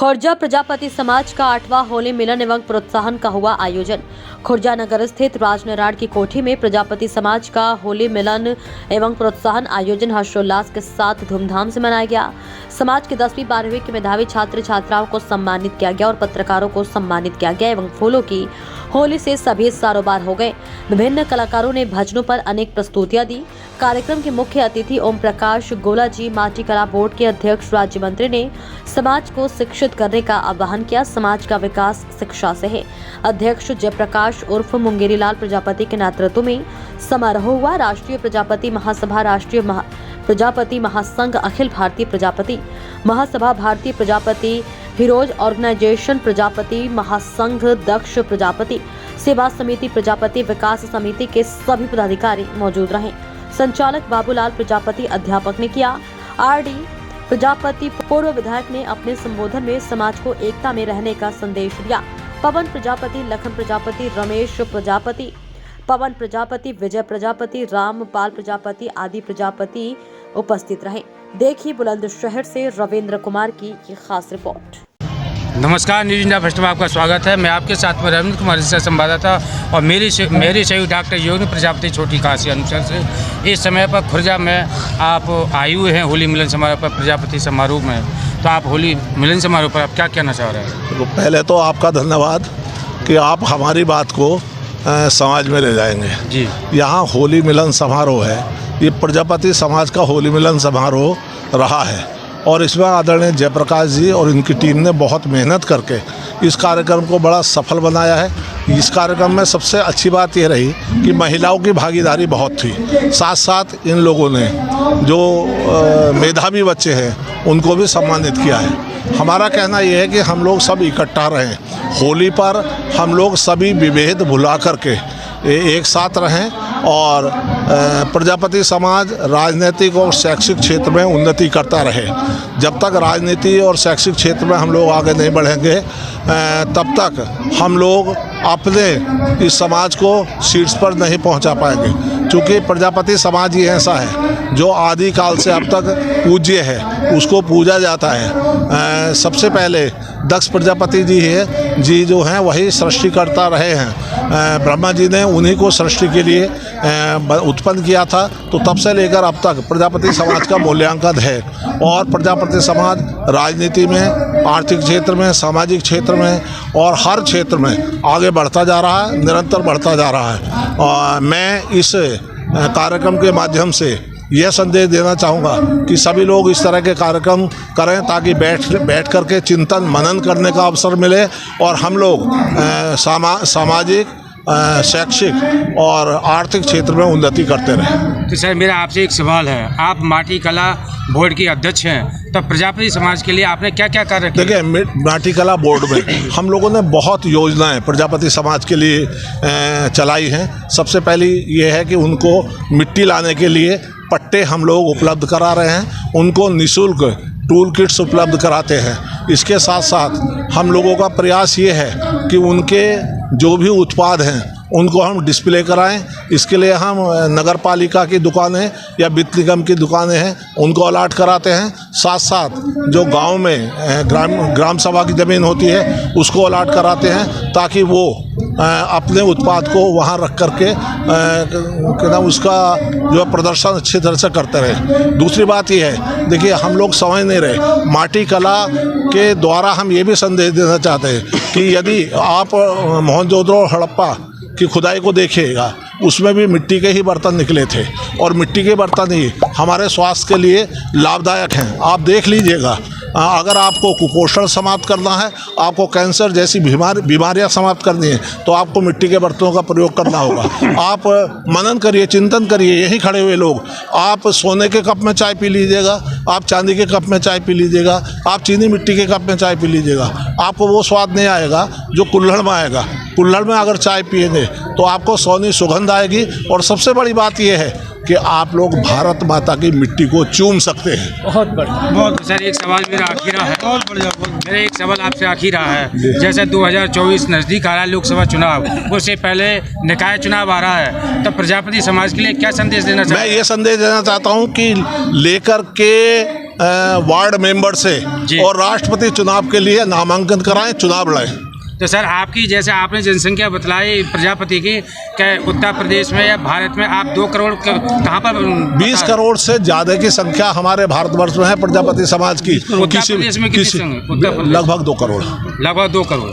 खुर्जा प्रजापति समाज का 8वां होली मिलन एवं प्रोत्साहन का हुआ आयोजन। खुर्जा नगर स्थित राजनारायण की कोठी में प्रजापति समाज का होली मिलन एवं प्रोत्साहन आयोजन हर्षोल्लास के साथ धूमधाम से मनाया गया। समाज के 10वीं 12वीं के मेधावी छात्र छात्राओं को सम्मानित किया गया और पत्रकारों को सम्मानित किया गया एवं फूलों की होली से सभी सारोबार हो गए। विभिन्न कलाकारों ने भजनों पर अनेक प्रस्तुतियां दी। कार्यक्रम के मुख्य अतिथि ओम प्रकाश गोला जी माटी कला बोर्ड के अध्यक्ष राज्य मंत्री ने समाज को शिक्षित करने का आह्वान किया। समाज का विकास शिक्षा से है। अध्यक्ष जयप्रकाश उर्फ मुंगेरी लाल प्रजापति के नेतृत्व में समारोह हुआ। राष्ट्रीय प्रजापति महासभा, राष्ट्रीय प्रजापति महासंघ, अखिल भारतीय प्रजापति महासभा, भारतीय प्रजापति हिरोज ऑर्गेनाइजेशन, प्रजापति महासंघ, दक्ष प्रजापति सेवा समिति, प्रजापति विकास समिति के सभी पदाधिकारी मौजूद रहे। संचालक बाबूलाल प्रजापति अध्यापक ने किया। आरडी प्रजापति पूर्व विधायक ने अपने संबोधन में समाज को एकता में रहने का संदेश दिया। पवन प्रजापति, लखन प्रजापति, रमेश प्रजापति, पवन प्रजापति, विजय प्रजापति, रामपाल प्रजापति आदि प्रजापति उपस्थित रहे। देखिए बुलंदशहर से रविंद्र कुमार की ये खास रिपोर्ट। नमस्कार, न्यूज इंडिया फर्स्ट में आपका स्वागत है। मैं आपके साथ में रविंद्र कुमार से संवाददाता और मेरी सहयोगी डॉक्टर योगिनी प्रजापति छोटी काशी अनुसार से इस समय पर खुर्जा में आप आए हुए हैं होली मिलन समारोह पर, प्रजापति समारोह में। तो आप होली मिलन समारोह पर आप क्या कहना चाह रहे हैं? तो पहले तो आपका धन्यवाद कि आप हमारी बात को समाज में ले जाएंगे जी। यहाँ होली मिलन समारोह है, ये प्रजापति समाज का होली मिलन समारोह रहा है और इसमें आदरणीय जयप्रकाश जी और इनकी टीम ने बहुत मेहनत करके इस कार्यक्रम को बड़ा सफल बनाया है। इस कार्यक्रम में सबसे अच्छी बात यह रही कि महिलाओं की भागीदारी बहुत थी। साथ साथ इन लोगों ने जो मेधावी बच्चे हैं उनको भी सम्मानित किया है। हमारा कहना यह है कि हम लोग सब इकट्ठा रहें, होली पर हम लोग सभी विभेद भुला करके एक साथ रहें और प्रजापति समाज राजनीतिक और शैक्षिक क्षेत्र में उन्नति करता रहे। जब तक राजनीति और शैक्षिक क्षेत्र में हम लोग आगे नहीं बढ़ेंगे तब तक हम लोग अपने इस समाज को शीर्ष पर नहीं पहुंचा पाएंगे, क्योंकि प्रजापति समाज ही ऐसा है जो आदि काल से अब तक पूज्य है, उसको पूजा जाता है। सबसे पहले दक्ष प्रजापति जी जो हैं वही सृष्टिकर्ता रहे हैं। ब्रह्मा जी ने उन्हीं को सृष्टि के लिए उत्पन्न किया था। तो तब से लेकर अब तक प्रजापति समाज का मूल्यांकन है और प्रजापति समाज राजनीति में, आर्थिक क्षेत्र में, सामाजिक क्षेत्र में और हर क्षेत्र में आगे बढ़ता जा रहा है, निरंतर बढ़ता जा रहा है। और मैं इस कार्यक्रम के माध्यम से यह संदेश देना चाहूँगा कि सभी लोग इस तरह के कार्यक्रम करें ताकि बैठ करके चिंतन मनन करने का अवसर मिले और हम लोग सामाजिक, शैक्षिक और आर्थिक क्षेत्र में उन्नति करते रहें। तो सर, मेरा आपसे एक सवाल है। आप माटी कला बोर्ड के अध्यक्ष हैं, तो प्रजापति समाज के लिए आपने क्या क्या कार्य किए? देखिए, माटी कला बोर्ड में हम लोगों ने बहुत योजनाएं प्रजापति समाज के लिए चलाई हैं। सबसे पहली ये है कि उनको मिट्टी लाने के लिए पट्टे हम लोग उपलब्ध करा रहे हैं, उनको निःशुल्क टूल किट्स उपलब्ध कराते हैं। इसके साथ साथ हम लोगों का प्रयास ये है कि उनके जो भी उत्पाद हैं उनको हम डिस्प्ले कराएं। इसके लिए हम नगर पालिका की दुकानें या वित्त निगम की दुकानें हैं उनको अलाट कराते हैं। साथ साथ जो गांव में ग्राम सभा की ज़मीन होती है उसको अलाट कराते हैं ताकि वो अपने उत्पाद को वहाँ रख करके उसका जो प्रदर्शन अच्छी तरह से करते रहे। दूसरी बात ये है, देखिए हम लोग समझ नहीं रहे, माटी कला के द्वारा हम ये भी संदेश देना चाहते हैं कि यदि आप मोहनजोदड़ो और हड़प्पा की खुदाई को देखिएगा, उसमें भी मिट्टी के ही बर्तन निकले थे और मिट्टी के बर्तन ही हमारे स्वास्थ्य के लिए लाभदायक हैं। आप देख लीजिएगा, अगर आपको कुपोषण समाप्त करना है, आपको कैंसर जैसी बीमारियां समाप्त करनी है तो आपको मिट्टी के बर्तनों का प्रयोग करना होगा। आप मनन करिए, चिंतन करिए। यहीं खड़े हुए लोग, आप सोने के कप में चाय पी लीजिएगा, आप चांदी के कप में चाय पी लीजिएगा, आप चीनी मिट्टी के कप में चाय पी लीजिएगा, आपको वो स्वाद नहीं आएगा जो कुल्हड़ में आएगा। कुल्हड़ में अगर चाय पिएंगे तो आपको सोनी सुगंध आएगी। और सबसे बड़ी बात यह है कि आप लोग भारत माता की मिट्टी को चूम सकते हैं। बहुत बढ़िया, बहुत। सर एक सवाल मेरा आखिरा है, बहुत बढ़िया। मेरा एक सवाल आपसे आखिरा है, जैसे 2024 नज़दीक आ रहा है लोकसभा चुनाव, उससे पहले निकाय चुनाव आ रहा है, तब प्रजापति समाज के लिए क्या संदेश देना मैं ये संदेश देना चाहता हूँ कि लेकर के वार्ड मेंबर से और राष्ट्रपति चुनाव के लिए नामांकन कराएं, चुनाव लड़ें। तो सर आपकी, जैसे आपने जनसंख्या बतलाई प्रजापति की, क्या उत्तर प्रदेश में या भारत में आप 2 करोड़ कहाँ पर? 20 करोड़ से ज़्यादा की संख्या हमारे भारतवर्ष में है प्रजापति समाज की। उत्तर प्रदेश में कितनी? लगभग 2 करोड़। लगभग 2 करोड़।